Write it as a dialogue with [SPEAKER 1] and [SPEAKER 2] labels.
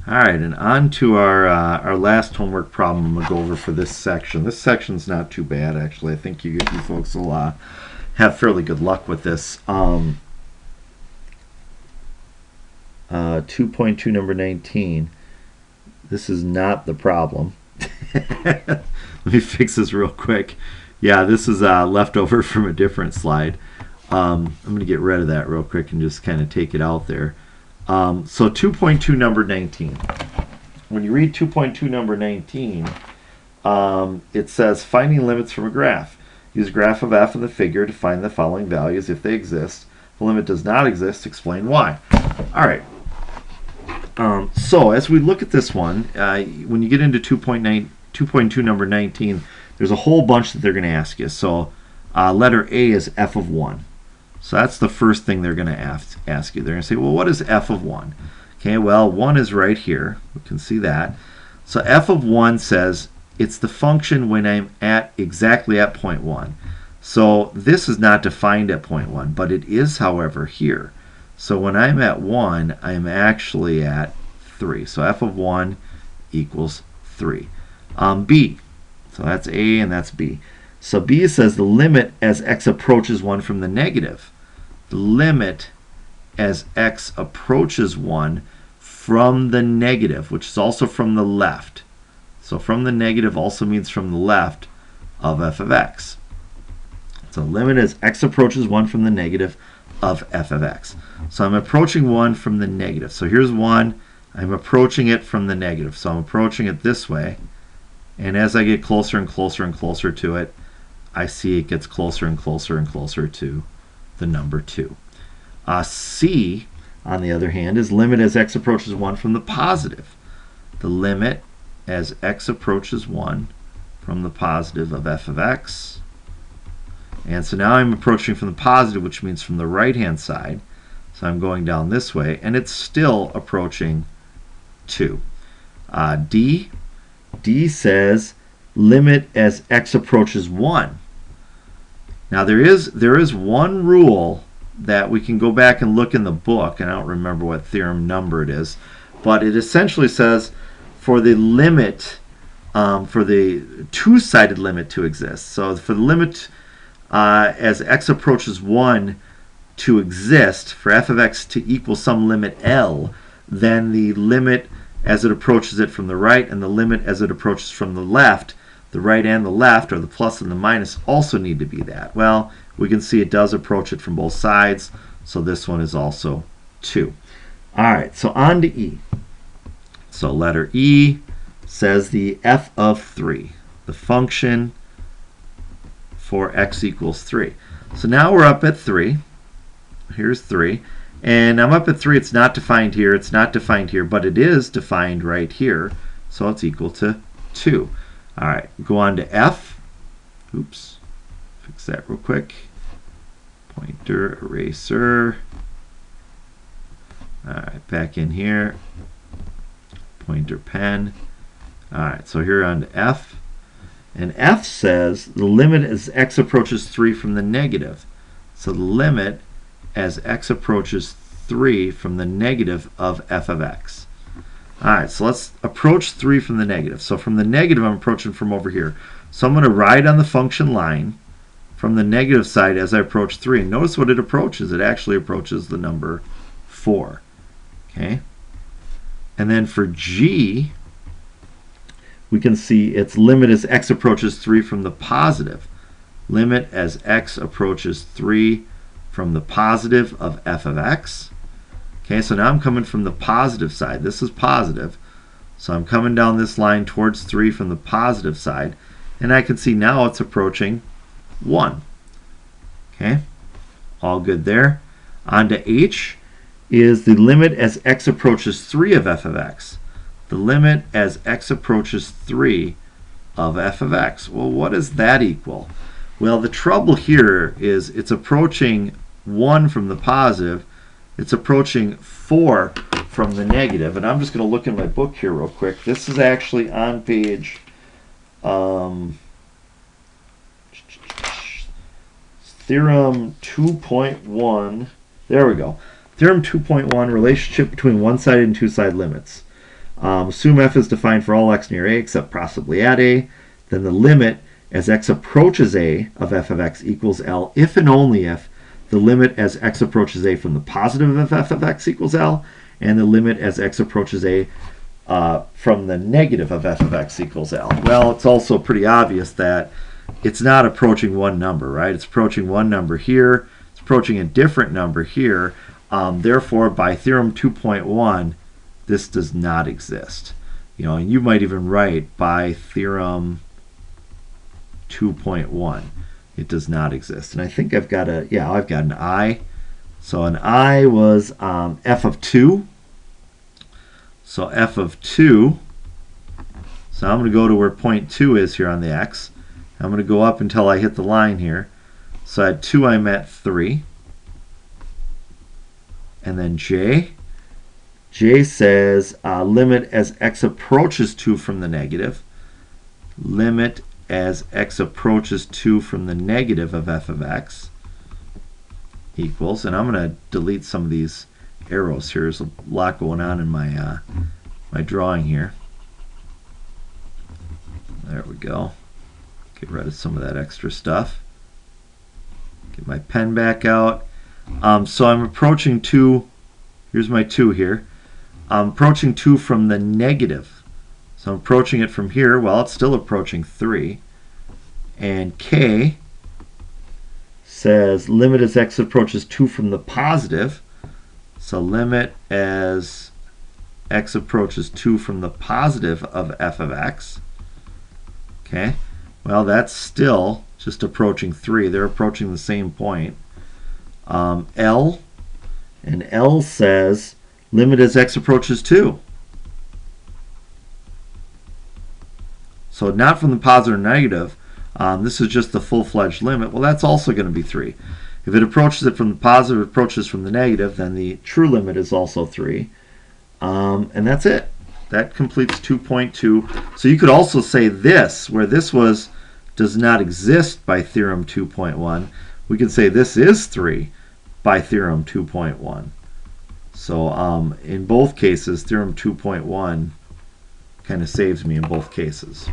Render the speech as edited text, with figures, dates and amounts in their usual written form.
[SPEAKER 1] All right, and on to our last homework problem we'll go over for this section. This section's not too bad, actually. I think you folks will have fairly good luck with this. 2.2, number 19. This is not the problem. Let me fix this real quick. Yeah, this is left over from a different slide. I'm going to get rid of that real quick and just kind of take it out there. So 2.2, number 19. When you read 2.2, number 19, it says finding limits from a graph. Use a graph of f in the figure to find the following values if they exist. If the limit does not exist, explain why. All right. So as we look at this one, when you get into 2.2, number 19, there's a whole bunch that they're going to ask you. So letter A is f of 1. So that's the first thing they're going to ask you. They're going to say, well, what is f of 1? Okay, well, 1 is right here. We can see that. So f of 1 says it's the function when I'm exactly at point 1. So this is not defined at point 1, but it is, however, here. So when I'm at 1, I'm actually at 3. So f of 1 equals 3. B. So that's A and that's B. So B says the limit as x approaches 1 from the negative. The limit as x approaches 1 from the negative, which is also from the left. So from the negative also means from the left of f of x. So limit as x approaches 1 from the negative of f of x. So I'm approaching 1 from the negative. So here's 1. I'm approaching it from the negative. So I'm approaching it this way. And as I get closer and closer and closer to it, I see it gets closer and closer and closer to the number 2. C, on the other hand, is limit as x approaches 1 from the positive. The limit as x approaches 1 from the positive of f of x. And so now I'm approaching from the positive, which means from the right-hand side. So I'm going down this way, and it's still approaching 2. D says limit as x approaches 1. Now there is one rule that we can go back and look in the book, and I don't remember what theorem number it is, but it essentially says for the limit, for the two-sided limit to exist. So for the limit as x approaches 1 to exist, for f of x to equal some limit L, then the limit as it approaches it from the right and the limit as it approaches from the left, the right and the left, or the plus and the minus, also need to be that. Well, we can see it does approach it from both sides, so this one is also 2. All right, so on to E. So letter E says the f of 3, the function for x equals 3. So now we're up at 3. Here's 3. And I'm up at 3. It's not defined here. It's not defined here, but it is defined right here. So it's equal to 2. All right, go on to F. Oops, fix that real quick. Pointer, eraser. All right, back in here. Pointer, pen. All right, so here on to F. And F says the limit as x approaches 3 from the negative. So the limit as x approaches 3 from the negative of f of x. All right, so let's approach 3 from the negative. So from the negative, I'm approaching from over here. So I'm going to write on the function line from the negative side as I approach 3. And notice what it approaches. It actually approaches the number 4. Okay? And then for G, we can see its limit as x approaches 3 from the positive. Limit as x approaches 3 from the positive of f of x. Okay, so now I'm coming from the positive side. This is positive. So I'm coming down this line towards 3 from the positive side. And I can see now it's approaching 1. Okay, all good there. On to H is the limit as x approaches 3 of f of x. The limit as x approaches 3 of f of x. Well, what does that equal? Well, the trouble here is it's approaching 1 from the positive. It's approaching 4 from the negative. And I'm just going to look in my book here real quick. This is actually on page Theorem 2.1. There we go. Theorem 2.1, relationship between one-sided and two-sided limits. Assume f is defined for all x near a except possibly at a. Then the limit as x approaches a of f of x equals L if and only if the limit as x approaches a from the positive of f of x equals L, and the limit as x approaches a from the negative of f of x equals L. Well, it's also pretty obvious that it's not approaching one number, right? It's approaching one number here. It's approaching a different number here. Therefore, by theorem 2.1, this does not exist. And you might even write by theorem 2.1, it does not exist. And I think I've got I've got an I. So an I was f of 2. So f of 2. So I'm going to go to where point 2 is here on the x. I'm going to go up until I hit the line here. So at 2 I'm at 3. And then j. J says limit as x approaches 2 from the negative. Limit as x approaches 2 from the negative of f of x equals, and I'm going to delete some of these arrows here. There's a lot going on in my my drawing here. There we go. Get rid of some of that extra stuff. Get my pen back out. So I'm approaching 2. Here's my 2 here. I'm approaching 2 from the negative. So I'm approaching it from here. Well, it's still approaching 3. And k says limit as x approaches 2 from the positive. So limit as x approaches 2 from the positive of f of x. Okay. Well, that's still just approaching 3. They're approaching the same point. L, and L says limit as x approaches 2. So not from the positive or negative. This is just the full-fledged limit. Well, that's also going to be 3. If it approaches it from the positive, it approaches from the negative, then the true limit is also 3. And that's it. That completes 2.2. So you could also say this, where this does not exist by theorem 2.1. We could say this is 3 by theorem 2.1. So in both cases, theorem 2.1 kind of saves me in both cases.